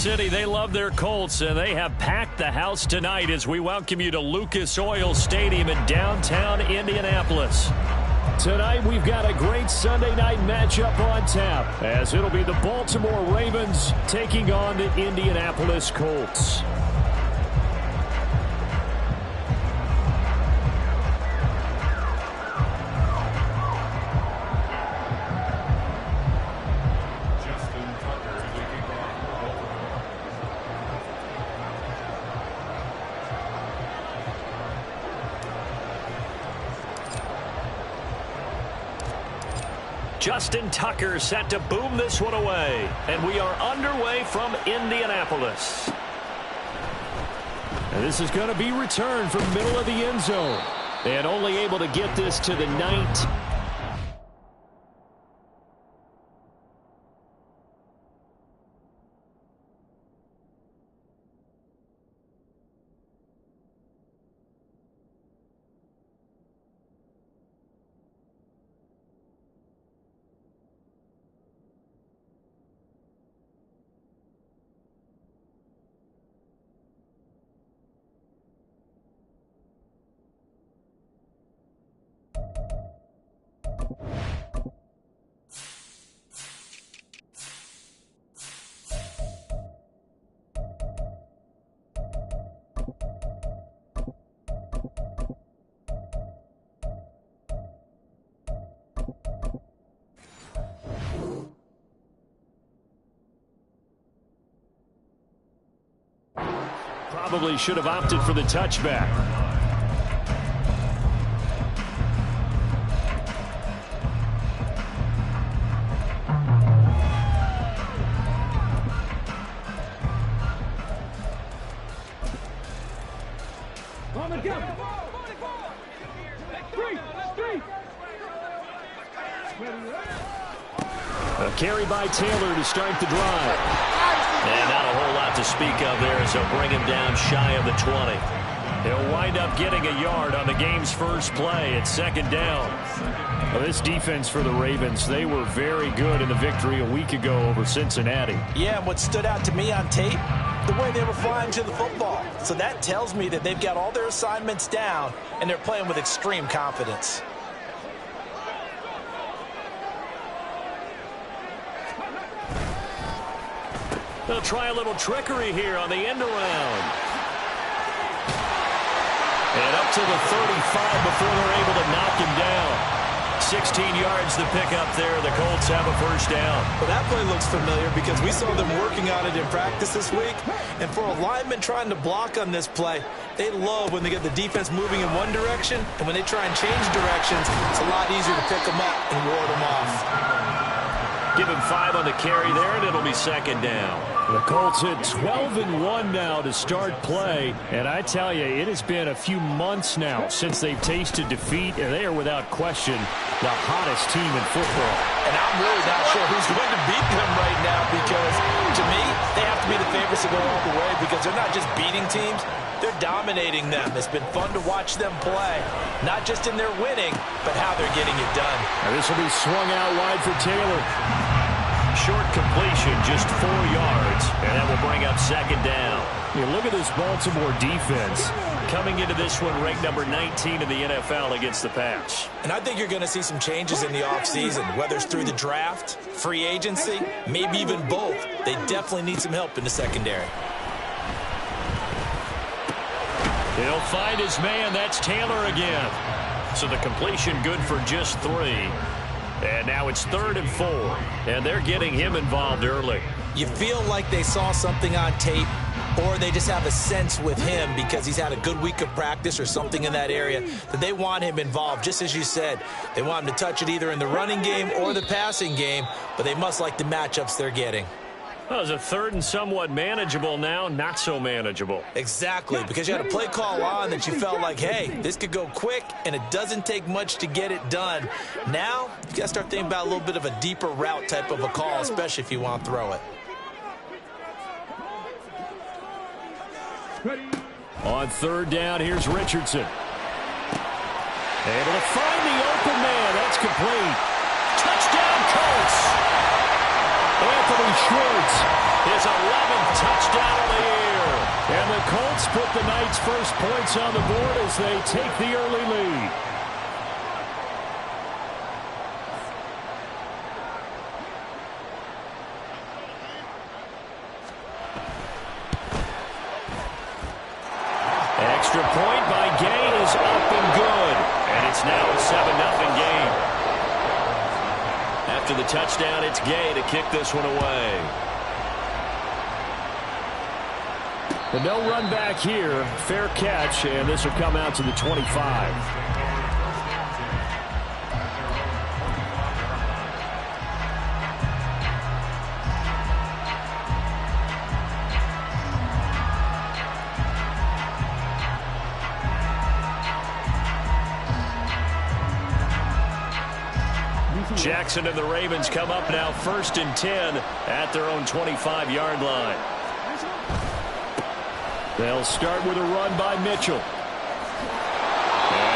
City, they love their Colts, and they have packed the house tonight as we welcome you to Lucas Oil Stadium in downtown Indianapolis. Tonight, we've got a great Sunday night matchup on tap, as it'll be the Baltimore Ravens taking on the Indianapolis Colts. Justin Tucker set to boom this one away. And we are underway from Indianapolis. And this is going to be returned from middle of the end zone. And only able to get this to the 19. Probably should have opted for the touchback. A carry by Taylor to start the drive. And not a whole lot to speak of there as they'll bring him down shy of the 20. He'll wind up getting a yard on the game's first play at second down. Well, this defense for the Ravens, they were very good in the victory a week ago over Cincinnati. Yeah, and what stood out to me on tape, the way they were flying to the football. So that tells me that they've got all their assignments down, and they're playing with extreme confidence. They'll try a little trickery here on the end around. And up to the 35 before they're able to knock him down. 16 yards to pick up there. The Colts have a first down. Well, that play looks familiar because we saw them working on it in practice this week. And for a lineman trying to block on this play, they love when they get the defense moving in one direction. And when they try and change directions, it's a lot easier to pick them up and ward them off. Give him 5 on the carry there, and it'll be second down. The Colts hit 12-1 now to start play. And I tell you, it has been a few months now since they've tasted defeat, and they are without question the hottest team in football. And I'm really not sure who's going to beat them right now because, to me, they have to be the favorites to go all the way because they're not just beating teams, they're dominating them. It's been fun to watch them play, not just in their winning, but how they're getting it done. And this will be swung out wide for Taylor. Short completion, just 4 yards, and that will bring up second down. You look at this Baltimore defense coming into this one ranked number 19 in the NFL against the pass. And I think you're going to see some changes in the offseason, whether it's through the draft, free agency, maybe even both. They definitely need some help in the secondary. He'll find his man. That's Taylor again. So the completion good for just 3. And now it's 3rd and 4. And they're getting him involved early. You feel like they saw something on tape, or they just have a sense with him because he's had a good week of practice or something in that area that they want him involved. Just as you said, they want him to touch it either in the running game or the passing game, but they must like the matchups they're getting. Well, it's a 3rd and somewhat manageable now, not so manageable. Exactly, because you had a play call on that you felt like, hey, this could go quick, and it doesn't take much to get it done. Now, you got to start thinking about a little bit of a deeper route type of a call, especially if you want to throw it. On 3rd down, here's Richardson. Able to find the open man. That's complete. Touchdown, Colts. Anthony Schwartz, his 11th put the Knights' first points on the board as they take the early lead. Extra point by Gay is up and good. And it's now a 7-0 game. After the touchdown, it's Gay to kick this one away. And no run back here. Fair catch, and this will come out to the 25. Jackson and the Ravens come up now 1st and 10 at their own 25-yard line. They'll start with a run by Mitchell. And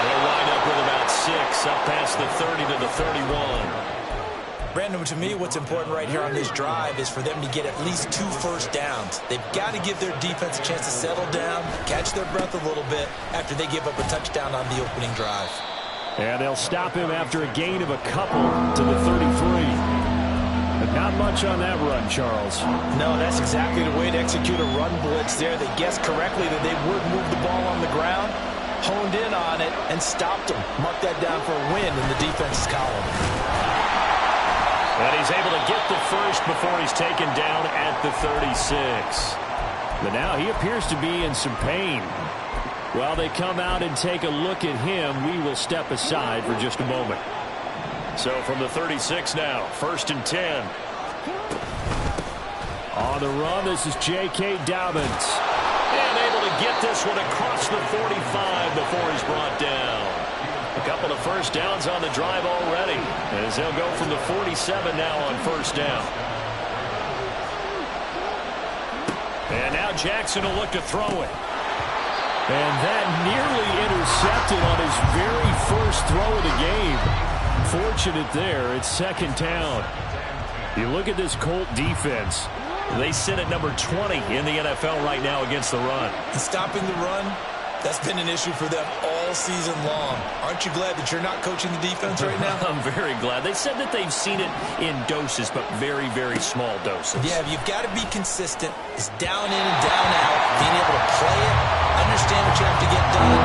he'll wind up with about 6 up past the 30 to the 31. Brandon, to me, what's important right here on this drive is for them to get at least 2 first downs. They've got to give their defense a chance to settle down, catch their breath a little bit after they give up a touchdown on the opening drive. And they'll stop him after a gain of a couple to the 33. But not much on that run, Charles. No, that's exactly the way to execute a run blitz there. They guessed correctly that they would move the ball on the ground, honed in on it, and stopped him. Mark that down for a win in the defense's column. And he's able to get the first before he's taken down at the 36. But now he appears to be in some pain. While they come out and take a look at him, we will step aside for just a moment. So from the 36 now, 1st and 10. On the run, this is J.K. Dobbins. And able to get this one across the 45 before he's brought down. A couple of first downs on the drive already, as they'll go from the 47 now on 1st down. And now Jackson will look to throw it. And that nearly intercepted on his very first throw of the game. Fortunate there, it's 2nd down. You look at this Colt defense. They sit at number 20 in the NFL right now against the run. And stopping the run, that's been an issue for them all season long. Aren't you glad that you're not coaching the defense right now? I'm very glad. They said that they've seen it in doses, but very, very small doses. Yeah, you've got to be consistent. It's down in and down out. Being able to play it, understand what you have to get done.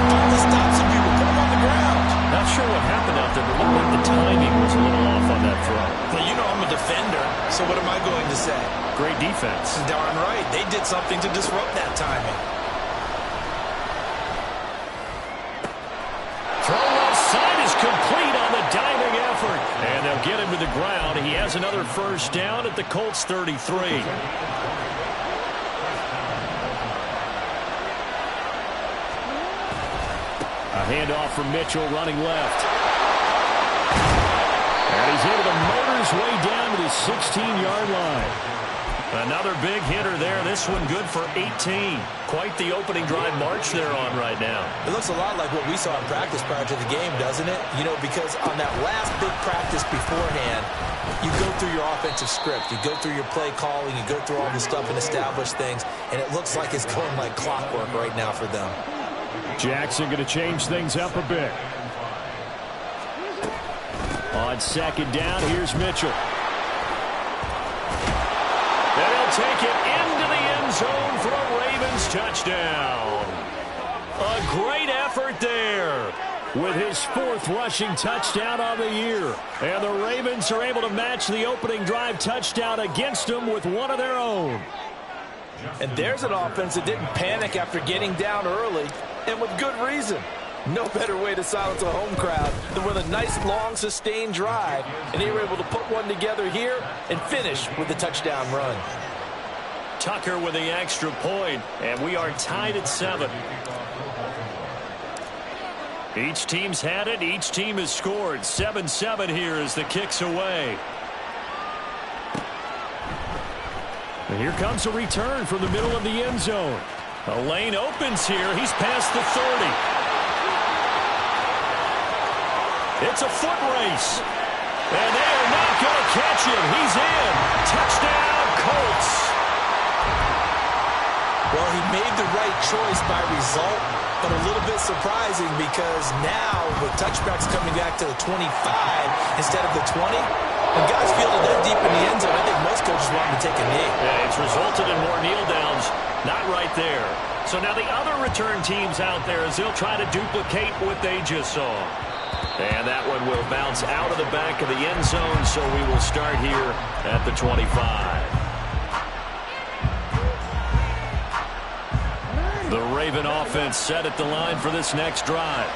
Finally stop some people, put them on the ground. Not sure what happened out there, but looked like the timing was a little off on that throw. Well, you know I'm a defender, so what am I going to say? Great defense. Darn right. They did something to disrupt that timing. Throw left side is complete on the diving effort. And they'll get him to the ground. He has another first down at the Colts 33. A handoff from Mitchell running left. And he's able to motor his way down to the 16-yard line. Another big hitter there. This one good for 18. Quite the opening drive march they're on right now. It looks a lot like what we saw in practice prior to the game, doesn't it? You know, because on that last big practice beforehand, you go through your offensive script. You go through your play calling. You go through all this stuff and establish things. And it looks like it's going like clockwork right now for them. Jackson going to change things up a bit. On 2nd down, here's Mitchell. They'll take it into the end zone for a Ravens touchdown. A great effort there with his 4th rushing touchdown of the year. And the Ravens are able to match the opening drive touchdown against them with one of their own. And there's an offense that didn't panic after getting down early, and with good reason. No better way to silence a home crowd than with a nice, long, sustained drive. And they were able to put one together here and finish with a touchdown run. Tucker with the extra point, and we are tied at 7. Each team's had it. Each team has scored. 7-7 here as the kick's away. And here comes a return from the middle of the end zone. A lane opens here. He's past the 30. It's a foot race. And they are not going to catch him. He's in. Touchdown, Colts. Well, he made the right choice by result, but a little bit surprising because now with touchbacks coming back to the 25 instead of the 20, when guys fielded that deep in the end zone, I think most coaches want him to take a knee. Yeah, it's resulted in more kneel downs. Not right there. So now the other return teams out there as they'll try to duplicate what they just saw. And that one will bounce out of the back of the end zone, so we will start here at the 25. The Raven offense set at the line for this next drive.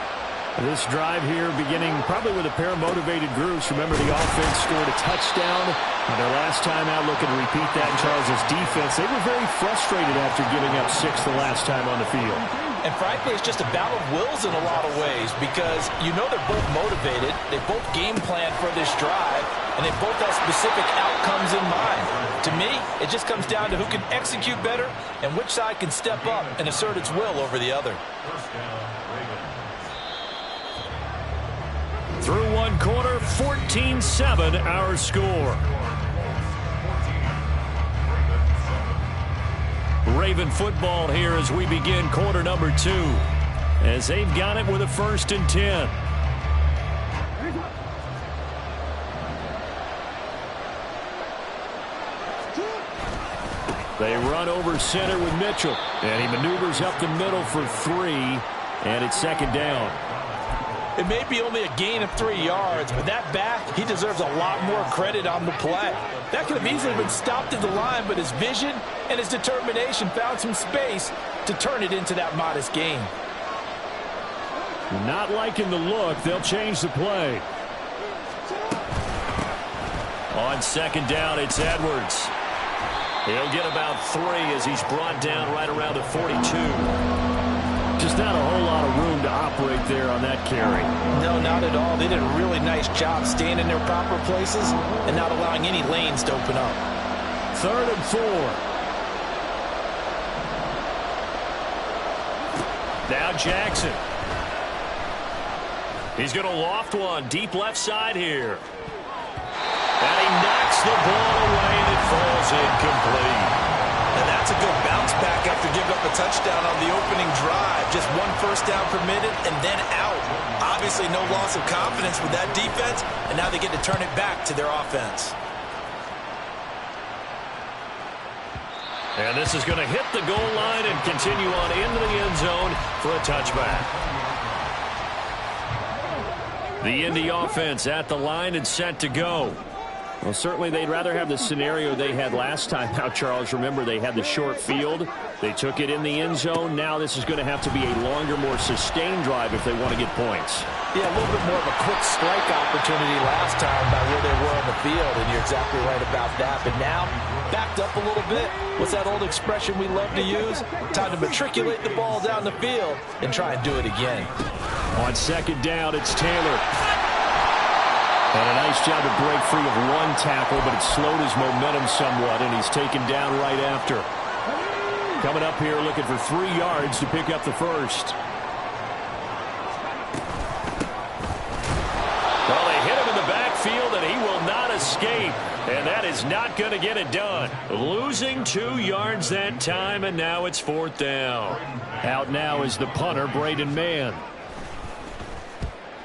This drive here beginning probably with a pair of motivated groups. Remember, the offense scored a touchdown on their last time out. Looking to repeat that in Charles's defense. They were very frustrated after giving up 6 the last time on the field. And frankly, it's just a battle of wills in a lot of ways because you know they're both motivated. They both game plan for this drive, and they both have specific outcomes in mind. To me, it just comes down to who can execute better and which side can step up and assert its will over the other. Through one quarter, 14-7 our score. Raven football here as we begin quarter number 2. As they've got it with a 1st and 10. They run over center with Mitchell. And he maneuvers up the middle for 3. And it's 2nd down. It may be only a gain of 3 yards, but that back, he deserves a lot more credit on the play. That could have easily been stopped at the line, but his vision and his determination found some space to turn it into that modest gain. Not liking the look. They'll change the play. On 2nd down, it's Edwards. He'll get about 3 as he's brought down right around the 42. Just not a whole lot of room to operate there on that carry. No, not at all. They did a really nice job staying in their proper places and not allowing any lanes to open up. 3rd and 4. Now Jackson. He's going to loft one deep left side here. And he knocks the ball away and it falls incomplete. And that's a good bounce back after giving up a touchdown on the opening drive. Just 1 first down permitted and then out. Obviously no loss of confidence with that defense, and now they get to turn it back to their offense. And this is going to hit the goal line and continue on into the end zone for a touchback. The Indy offense at the line and set to go. Well, certainly they'd rather have the scenario they had last time out, Charles. Remember, they had the short field. They took it in the end zone. Now this is going to have to be a longer, more sustained drive if they want to get points. Yeah, a little bit more of a quick strike opportunity last time by where they were on the field, and you're exactly right about that. But now, backed up a little bit. What's that old expression we love to use? Time to matriculate the ball down the field and try and do it again. On 2nd down, it's Taylor. And a nice job to break free of 1 tackle, but it slowed his momentum somewhat, and he's taken down right after. Coming up here looking for 3 yards to pick up the 1st. Well, they hit him in the backfield, and he will not escape. And that is not going to get it done. Losing 2 yards that time, and now it's 4th down. Out now is the punter, Braden Mann.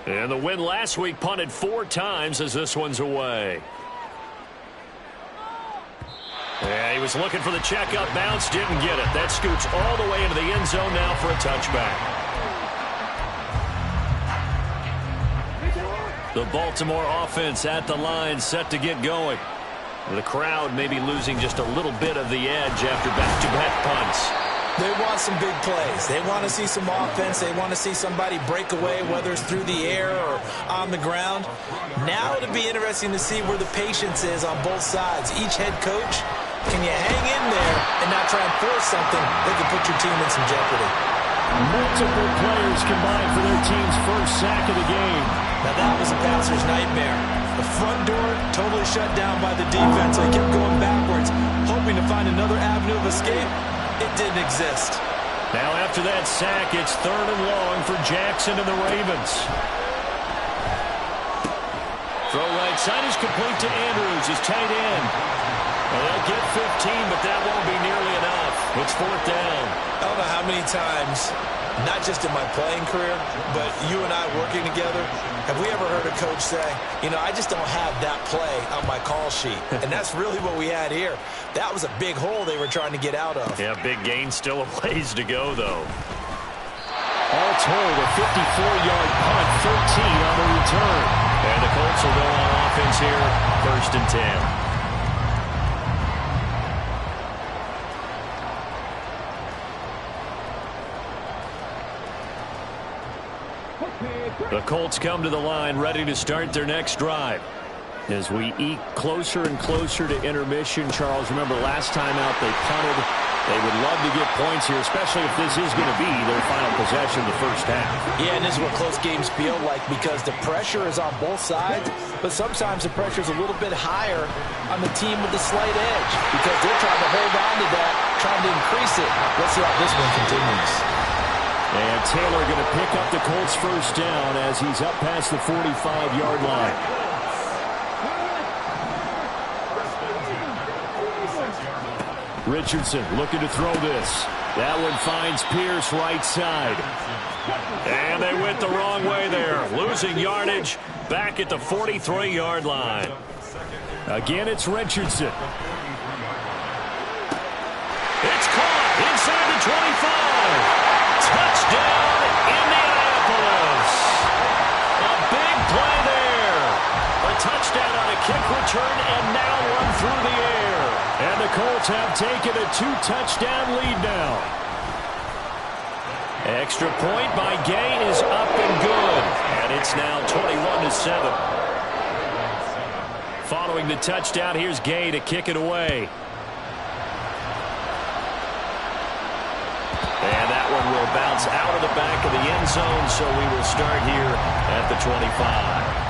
And the win last week punted 4 times as this one's away. Yeah, he was looking for the checkup bounce, didn't get it. That scoots all the way into the end zone now for a touchback. The Baltimore offense at the line set to get going. The crowd may be losing just a little bit of the edge after back-to-back punts. They want some big plays. They want to see some offense. They want to see somebody break away, whether it's through the air or on the ground. Now it'll be interesting to see where the patience is on both sides. Each head coach, can you hang in there and not try and force something that could put your team in some jeopardy? Multiple players combined for their team's 1st sack of the game. Now that was a passer's nightmare. The front door totally shut down by the defense. They kept going backwards, hoping to find another avenue of escape. It didn't exist. Now after that sack, it's 3rd and long for Jackson and the Ravens. Throw right side is complete to Andrews, his tight end. Well, they'll get 15, but that won't be nearly enough. It's fourth down. I don't know how many times, not just in my playing career, but you and I working together, have we ever heard a coach say, you know, I just don't have that play on my call sheet. And that's really what we had here. That was a big hole they were trying to get out of. Yeah, big gain, still a ways to go, though. All told, a 54-yard punt, 13 on the return. And the Colts will go on offense here, 1st and 10. The Colts come to the line, ready to start their next drive. As we eke closer and closer to intermission, Charles, remember last time out they punted. They would love to get points here, especially if this is going to be their final possession of the first half. Yeah, and this is what close games feel like because the pressure is on both sides, but sometimes the pressure is a little bit higher on the team with the slight edge because they're trying to hold on to that, trying to increase it. Let's see how this one continues. And Taylor going to pick up the Colts first down as he's up past the 45-yard line. Richardson looking to throw this. That one finds Pierce right side. And they went the wrong way there. Losing yardage back at the 43-yard line. Again, it's Richardson. It's caught inside the 25. Touchdown, Indianapolis. A big play there. A touchdown on a kick return and now run through the air. And the Colts have taken a 2-touchdown lead now. Extra point by Gay is up and good. And it's now 21-7. Following the touchdown, here's Gay to kick it away. And that one will bounce out of the back of the end zone, so we will start here at the 25.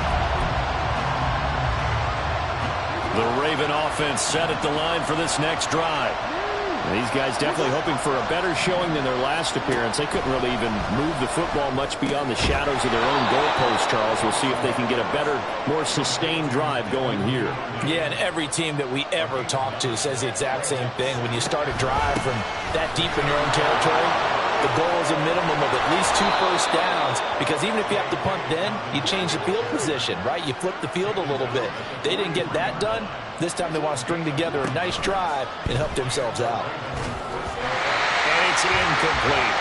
The Raven offense set at the line for this next drive. And these guys definitely hoping for a better showing than their last appearance. They couldn't really even move the football much beyond the shadows of their own goalpost, Charles. We'll see if they can get a better, more sustained drive going here. Yeah, and every team that we ever talk to says the exact same thing. When you start a drive from that deep in your own territory, the goal is a minimum of at least 2 first downs, because even if you have to punt then, you change the field position, right? You flip the field a little bit. They didn't get that done. This time they want to string together a nice drive and help themselves out. And it's incomplete.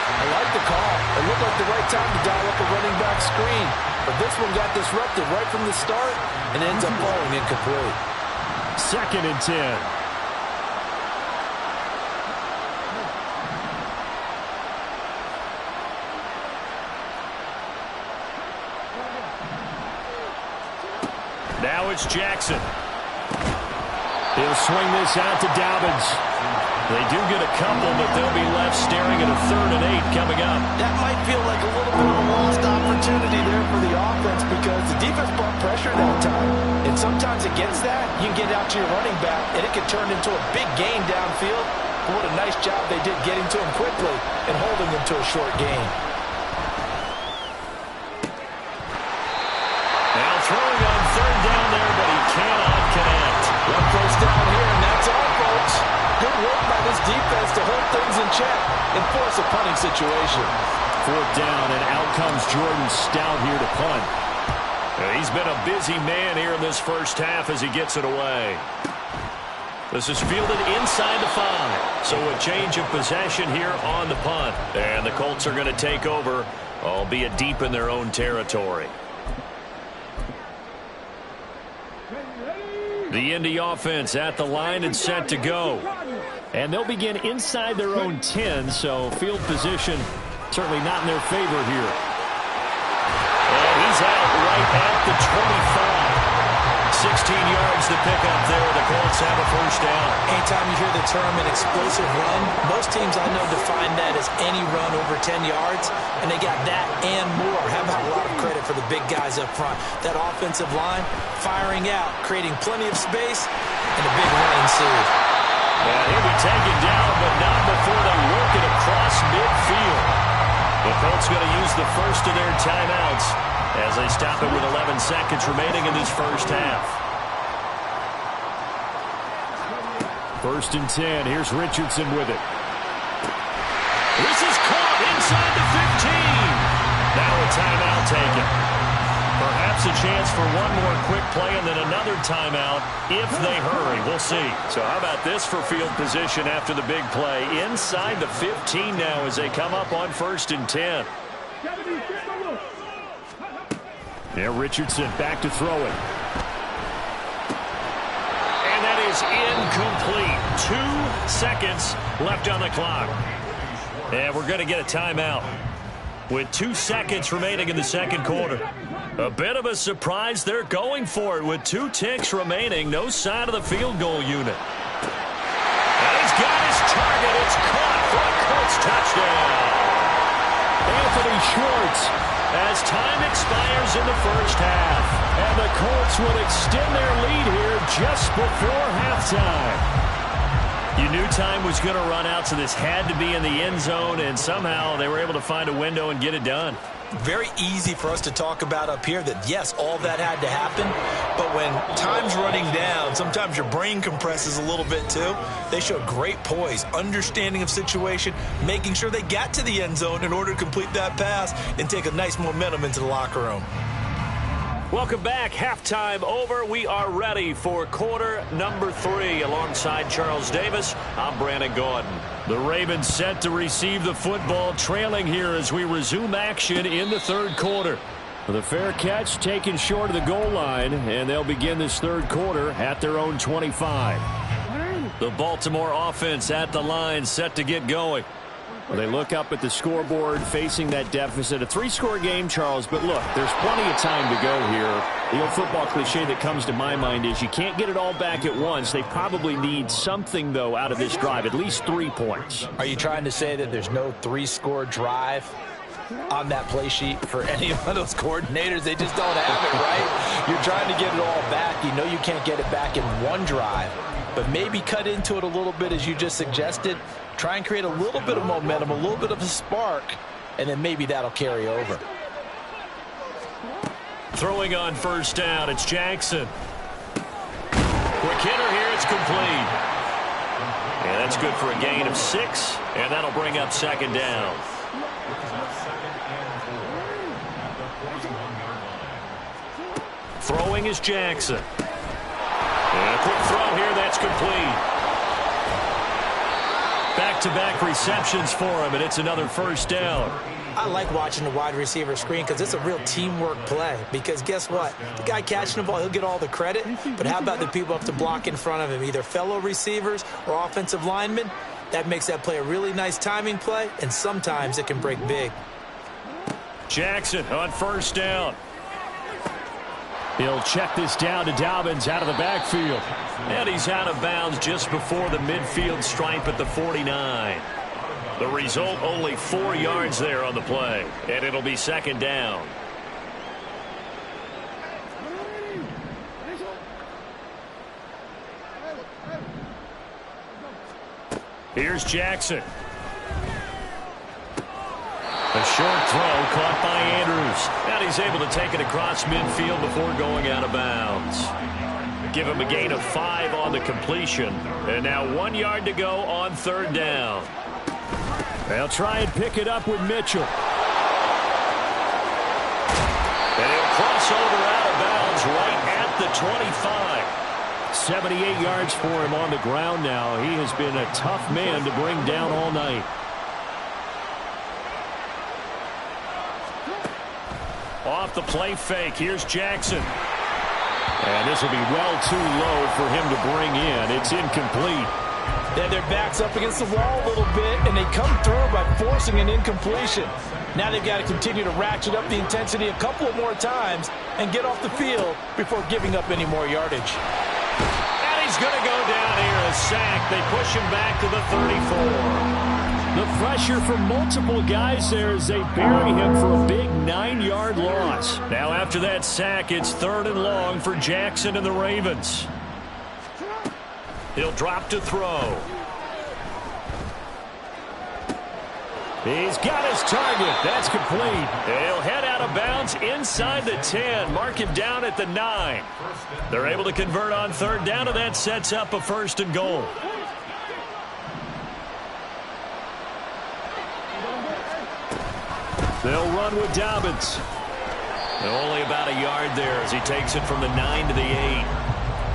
I like the call. It looked like the right time to dial up a running back screen. But this one got disrupted right from the start and ends up falling incomplete. 2nd and 10. Now it's Jackson. He'll swing this out to Dobbins. They do get a couple, but they'll be left staring at a 3rd and 8 coming up. That might feel like a little bit of a lost opportunity there for the offense because the defense brought pressure that time. And sometimes against that, you can get out to your running back, and it can turn into a big gain downfield. But what a nice job they did getting to him quickly and holding him to a short gain. Now throwing on 3rd down there, but he cannot connect. One first down here, and that's all, folks. Good work by this defense to hold things in check and force a punting situation. 4th down, and out comes Jordan Stout here to punt. He's been a busy man here in this first half as he gets it away. This is fielded inside the 5. So a change of possession here on the punt. And the Colts are going to take over, albeit deep in their own territory. The Indy offense at the line and set to go. And they'll begin inside their own 10, so field position certainly not in their favor here. And he's out right at the 25. 16 yards to pick up there. The Colts have a first down. Anytime you hear the term an explosive run, most teams I know define that as any run over 10 yards, and they got that and more. How about a lot of credit for the big guys up front? That offensive line firing out, creating plenty of space, and a big run ensued. And he'll be taken down, but not before they work it across midfield. The Colts going to use the first of their timeouts as they stop it with 11 seconds remaining in this first half. First and 10. Here's Richardson with it. This is caught inside the 15. Now a timeout taken. Perhaps a chance for one more quick play and then another timeout if they hurry. We'll see. So how about this for field position after the big play? Inside the 15 now as they come up on first and 10. Yeah, Richardson back to throw it. And that is incomplete. 2 seconds left on the clock. And we're going to get a timeout with 2 seconds remaining in the second quarter. A bit of a surprise. They're going for it with 2 ticks remaining. No sign of the field goal unit. And he's got his target. It's caught for a Colts touchdown. Anthony Schwartz as time expires in the first half. And the Colts would extend their lead here just before halftime. You knew time was going to run out, so this had to be in the end zone, and somehow they were able to find a window and get it done. Very easy for us to talk about up here that, yes, all that had to happen, but when time's running down, sometimes your brain compresses a little bit too. They showed great poise, understanding of situation, making sure they got to the end zone in order to complete that pass and take a nice momentum into the locker room. Welcome back. Halftime over. We are ready for quarter number 3. Alongside Charles Davis, I'm Brandon Gordon. The Ravens set to receive the football, trailing here as we resume action in the third quarter. The fair catch taken short of the goal line, and they'll begin this third quarter at their own 25. The Baltimore offense at the line, set to get going. Well, they look up at the scoreboard facing that deficit. A 3-score game, Charles, but look, there's plenty of time to go here. The old football cliche that comes to my mind is you can't get it all back at once. They probably need something, though, out of this drive, at least 3 points. Are you trying to say that there's no 3-score drive on that play sheet for any of those coordinators? They just don't have it, right? You're trying to get it all back. You know you can't get it back in one drive, but maybe cut into it a little bit as you just suggested. Try and create a little bit of momentum, a little bit of a spark, and then maybe that'll carry over. Throwing on first down, it's Jackson. Quick hitter here, it's complete. And that's good for a gain of 6, and that'll bring up second down. Throwing is Jackson. And a quick throw here, that's complete. Back-to-back receptions for him, and it's another first down. I like watching the wide receiver screen because it's a real teamwork play. Because guess what? The guy catching the ball, he'll get all the credit. But how about the people up to block in front of him, either fellow receivers or offensive linemen? That makes that play a really nice timing play, and sometimes it can break big. Jackson on first down. He'll check this down to Dobbins out of the backfield. And he's out of bounds just before the midfield stripe at the 49. The result, only 4 yards there on the play. And it'll be second down. Here's Jackson. A short throw caught by Andrews. And he's able to take it across midfield before going out of bounds. Give him a gain of 5 on the completion. And now 1 yard to go on third down. They'll try and pick it up with Mitchell. And he'll cross over out of bounds right at the 25. 78 yards for him on the ground now. He has been a tough man to bring down all night. Off the play fake, here's Jackson. And this will be well too low for him to bring in. It's incomplete. Yeah, their back's up against the wall a little bit, and they come through by forcing an incompletion. Now they've got to continue to ratchet up the intensity a couple of more times and get off the field before giving up any more yardage. And he's going to go down here, a sack. They push him back to the 34. The pressure from multiple guys there as they bury him for a big 9-yard loss. Now after that sack, it's third and long for Jackson and the Ravens. He'll drop to throw. He's got his target. That's complete. He'll head out of bounds inside the 10. Mark him down at the 9. They're able to convert on third down, and that sets up a first and goal. They'll run with Dobbins. Only about a yard there as he takes it from the 9 to the 8.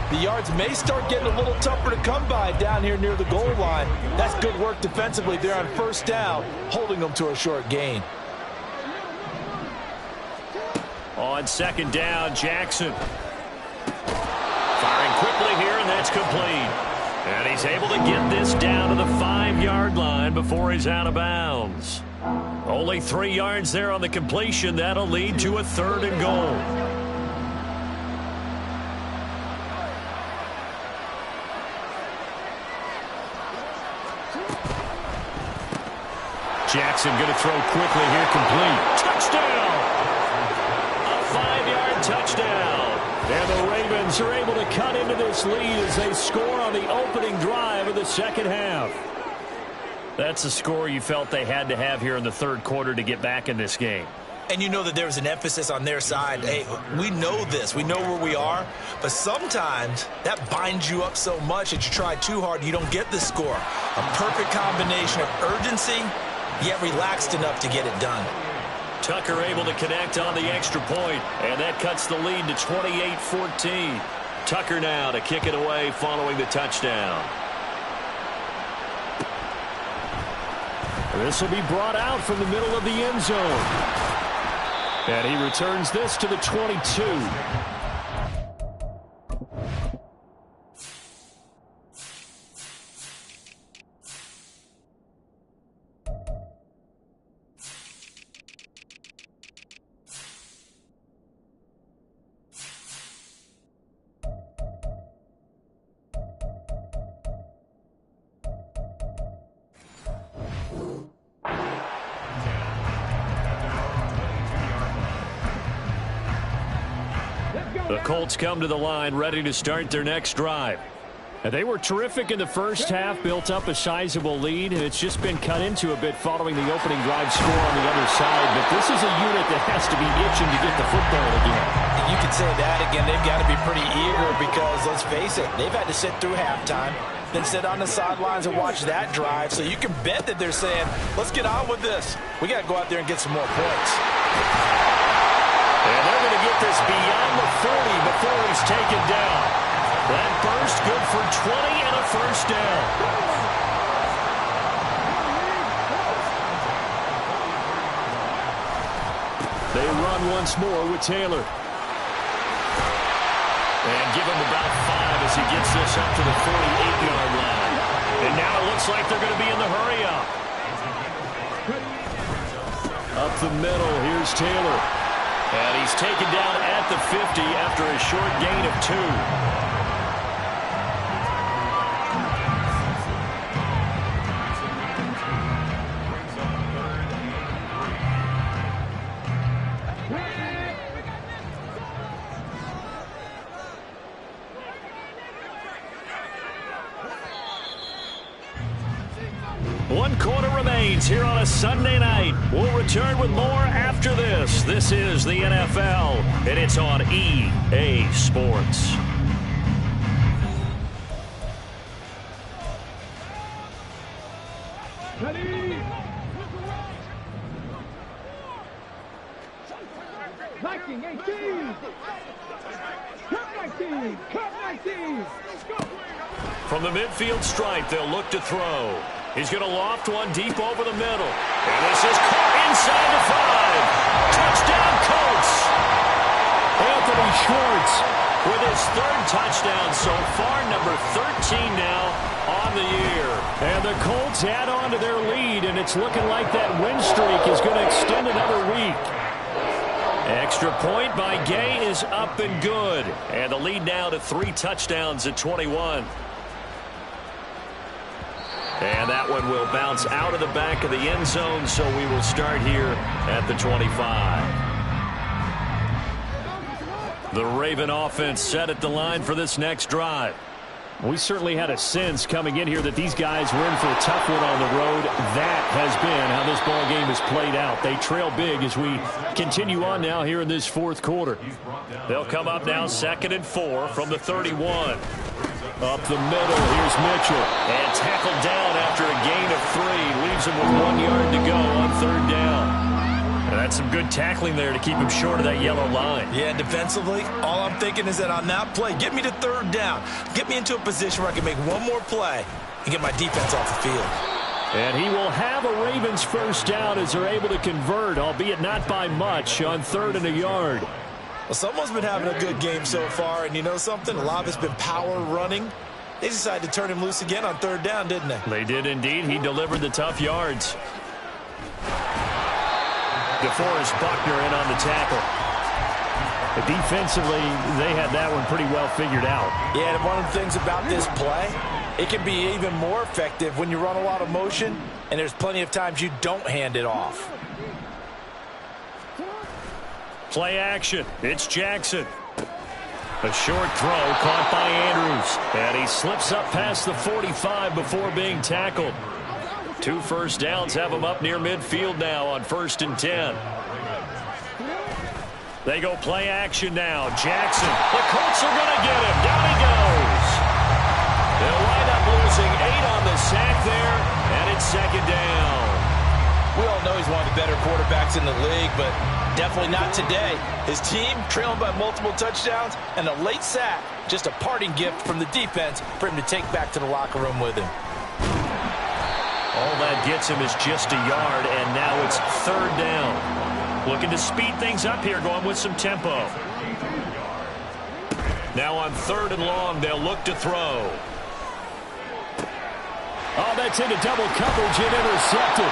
The yards may start getting a little tougher to come by down here near the goal line. That's good work defensively there on first down, holding them to a short gain. On second down, Jackson. Firing quickly here, and that's complete. And he's able to get this down to the 5-yard line before he's out of bounds. Only 3 yards there on the completion. That'll lead to a 3rd and goal. Jackson going to throw quickly here, complete. Touchdown! A 5-yard touchdown. And the Ravens are able to cut into this lead as they score on the opening drive of the second half. That's a score you felt they had to have here in the third quarter to get back in this game. And you know that there was an emphasis on their side. Hey, we know this. We know where we are. But sometimes that binds you up so much that you try too hard, you don't get the score. A perfect combination of urgency, yet relaxed enough to get it done. Tucker able to connect on the extra point, and that cuts the lead to 28-14. Tucker now to kick it away following the touchdown. This will be brought out from the middle of the end zone. And he returns this to the 22. The Colts come to the line ready to start their next drive. And they were terrific in the first half, built up a sizable lead, and it's just been cut into a bit following the opening drive score on the other side. But this is a unit that has to be itching to get the football again. You could say that again. They've got to be pretty eager because, let's face it, they've had to sit through halftime, then sit on the sidelines and watch that drive. So you can bet that they're saying, let's get on with this. We got to go out there and get some more points. And they're going to get this beyond the 30 before he's taken down. That burst good for 20 and a first down. They run once more with Taylor. And give him about 5 as he gets this up to the 48-yard line. And now it looks like they're going to be in the hurry-up. Up the middle, here's Taylor. And he's taken down at the 50 after a short gain of 2. One quarter remains here on a Sunday night. We'll return with more after this. This is the NFL, and it's on EA Sports. Ready? Liking 18. Cut 19. Cut 19. From the midfield stripe, they'll look to throw. He's going to loft one deep over the middle. And this is caught inside the 5. Touchdown, Colts. Anthony Schwartz with his 3rd touchdown so far, number 13 now on the year. And the Colts add on to their lead, and it's looking like that win streak is going to extend another week. Extra point by Gay is up and good. And the lead now to 3 touchdowns at 21. And that one will bounce out of the back of the end zone, so we will start here at the 25. The Raven offense set at the line for this next drive. We certainly had a sense coming in here that these guys were in for a tough one on the road. That has been how this ball game has played out. They trail big as we continue on now here in this 4th quarter. They'll come up now 2nd and 4 from the 31. Up the middle, here's Mitchell. And tackled down after a gain of 3. Leaves him with 1 yard to go on 3rd down. That's some good tackling there to keep him short of that yellow line. Yeah, defensively, all I'm thinking is that on that play, get me to third down. Get me into a position where I can make one more play and get my defense off the field. And he will have a Ravens first down as they're able to convert, albeit not by much, on 3rd and a yard. Well, someone's been having a good game so far, and you know something? A lot of it's been power running. They decided to turn him loose again on 3rd down, didn't they? They did indeed. He delivered the tough yards. DeForest Buckner in on the tackle. But defensively, they had that one pretty well figured out. Yeah, and one of the things about this play, it can be even more effective when you run a lot of motion, and there's plenty of times you don't hand it off. Play action. It's Jackson. A short throw caught by Andrews. And he slips up past the 45 before being tackled. 2 first downs have him up near midfield now on 1st and 10. They go play action now. Jackson. The Colts are going to get him. Down he goes. They'll wind up losing 8 on the sack there, and it's 2nd down. We all know he's one of the better quarterbacks in the league, but definitely not today. His team trailing by multiple touchdowns, and a late sack, just a parting gift from the defense for him to take back to the locker room with him. All that gets him is just a yard, and now it's 3rd down. Looking to speed things up here, going with some tempo. Now on 3rd and long, they'll look to throw. Oh, that's into double coverage and intercepted.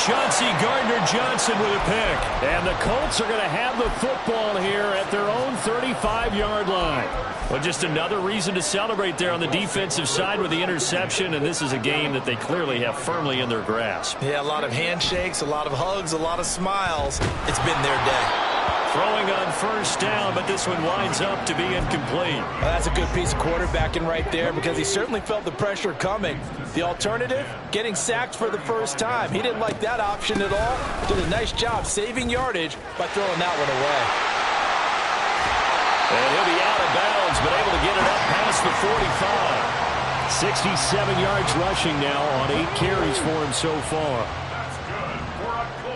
Chauncey Gardner-Johnson with a pick. And the Colts are going to have the football here at their own 35-yard line. Well, just another reason to celebrate there on the defensive side with the interception, and this is a game that they clearly have firmly in their grasp. Yeah, a lot of handshakes, a lot of hugs, a lot of smiles. It's been their day. Throwing on 1st down, but this one winds up to be incomplete. Well, that's a good piece of quarterbacking right there because he certainly felt the pressure coming. The alternative, getting sacked for the first time. He didn't like that option at all. Did a nice job saving yardage by throwing that one away. And he'll be out of bounds, but able to get it up past the 45. 67 yards rushing now on 8 carries for him so far.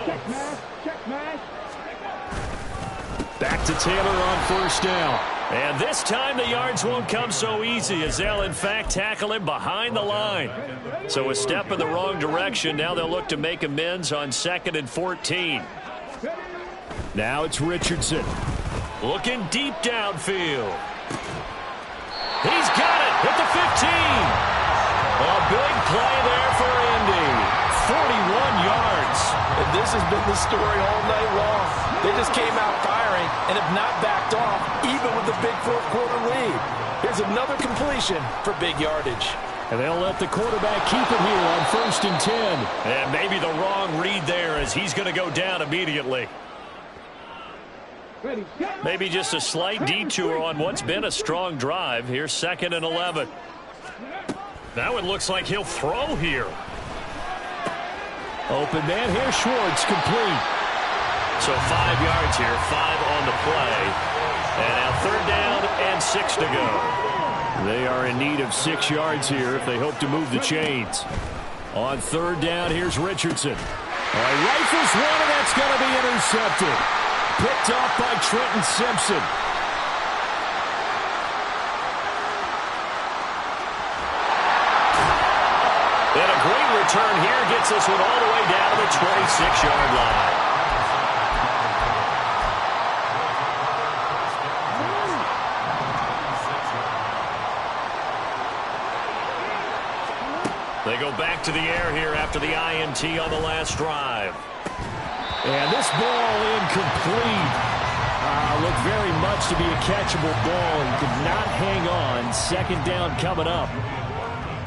Check mash, check mash. Back to Taylor on 1st down. And this time the yards won't come so easy as they'll in fact tackle him behind the line. So a step in the wrong direction. Now they'll look to make amends on 2nd and 14. Now it's Richardson. Looking deep downfield. He's got it at the 15. A big play there for Indy. 41 yards. And this has been the story all night long. They just came out firing and have not backed off, even with the big 4th quarter lead. Here's another completion for big yardage. And they'll let the quarterback keep it here on 1st and 10. And maybe the wrong read there as he's going to go down immediately. Maybe just a slight detour on what's been a strong drive. Here's 2nd and 11. Now it looks like he'll throw here. Open man here, Schwartz, complete. So 5 yards here, 5 on the play. And now 3rd down and 6 to go. They are in need of 6 yards here if they hope to move the chains. On 3rd down, here's Richardson. Rifles one, and that's going to be intercepted. Picked off by Trenton Simpson. And a great return here gets this one all the way down to the 26-yard line. They go back to the air here after the INT on the last drive. And this ball incomplete. Looked very much to be a catchable ball and could not hang on. 2nd down coming up.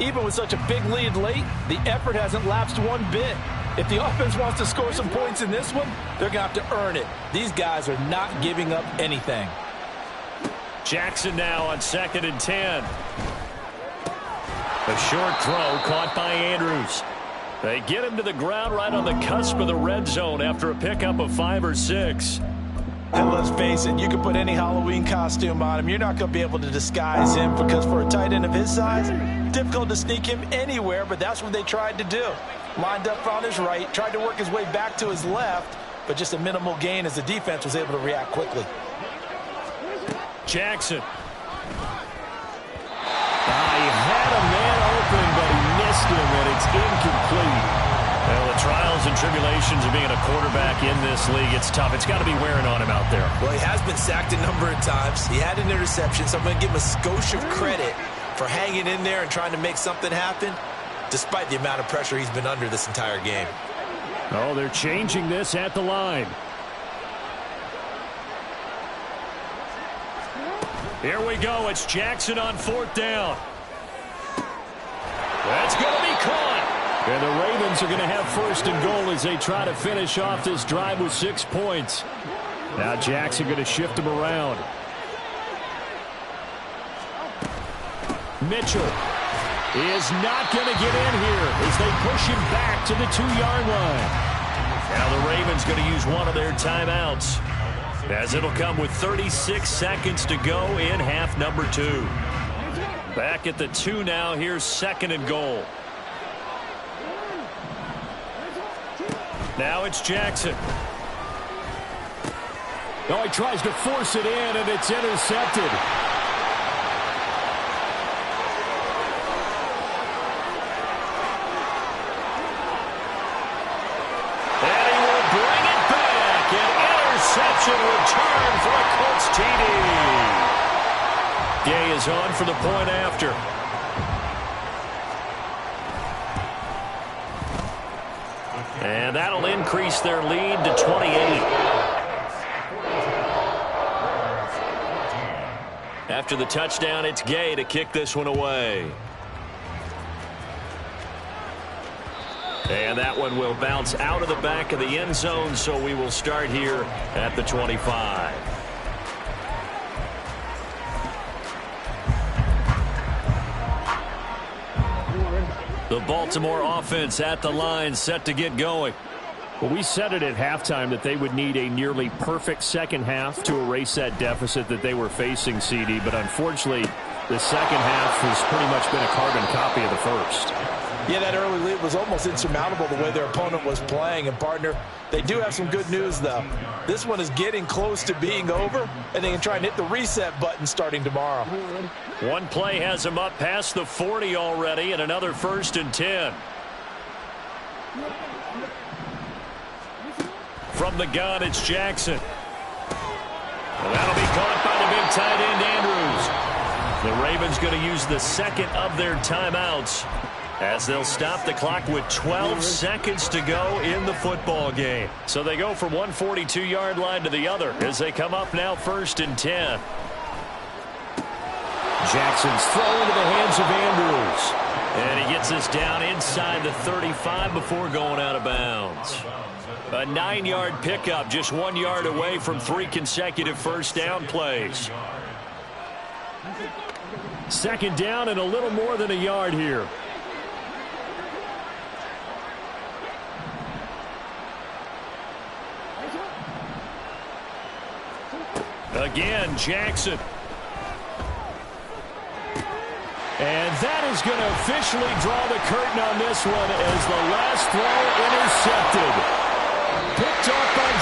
Even with such a big lead late, the effort hasn't lapsed one bit. If the offense wants to score some points in this one, they're going to have to earn it. These guys are not giving up anything. Jackson now on 2nd and 10. A short throw caught by Andrews. They get him to the ground right on the cusp of the red zone after a pickup of 5 or 6. And let's face it, you can put any Halloween costume on him. You're not going to be able to disguise him because for a tight end of his size, difficult to sneak him anywhere, but that's what they tried to do. Lined up on his right, tried to work his way back to his left, but just a minimal gain as the defense was able to react quickly. Jackson. He had a man open, but he missed him, and it's incomplete. Well, the trials and tribulations of being a quarterback in this league, it's tough. It's got to be wearing on him out there. Well, he has been sacked a number of times. He had an interception, so I'm going to give him a skosh of credit for hanging in there and trying to make something happen, despite the amount of pressure he's been under this entire game. Oh, they're changing this at the line. Here we go. It's Jackson on 4th down. That's going to be caught. And the Ravens are going to have 1st and goal as they try to finish off this drive with 6 points. Now Jackson going to shift him around. Mitchell is not going to get in here as they push him back to the 2-yard line. Now the Ravens going to use one of their timeouts, as it'll come with 36 seconds to go in half number 2. Back at the 2 now. Here's 2nd and goal. Now it's Jackson. Oh, he tries to force it in, and it's intercepted. And he will bring it back. An interception return for a Colts TD. Gay is on for the point after. And that'll increase their lead to 28. After the touchdown, it's Gay to kick this one away. And that one will bounce out of the back of the end zone, so we will start here at the 25. The Baltimore offense at the line, set to get going. Well, we said it at halftime that they would need a nearly perfect second half to erase that deficit that they were facing, CD. But unfortunately, the second half has pretty much been a carbon copy of the first. Yeah, that early lead was almost insurmountable the way their opponent was playing. And, partner, they do have some good news, though. This one is getting close to being over, and they can try and hit the reset button starting tomorrow. One play has them up past the 40 already, and another 1st and 10. From the gun, it's Jackson. And that'll be caught by the big tight end, Andrews. The Ravens going to use the 2nd of their timeouts, as they'll stop the clock with 12 seconds to go in the football game. So they go from one 42-yard line to the other as they come up now 1st and 10. Jackson's throw into the hands of Andrews. And he gets us down inside the 35 before going out of bounds. A 9-yard pickup, just 1 yard away from 3 consecutive first down plays. 2nd down and a little more than a yard here. Again, Jackson. And that is going to officially draw the curtain on this one as the last throw intercepted. Picked off by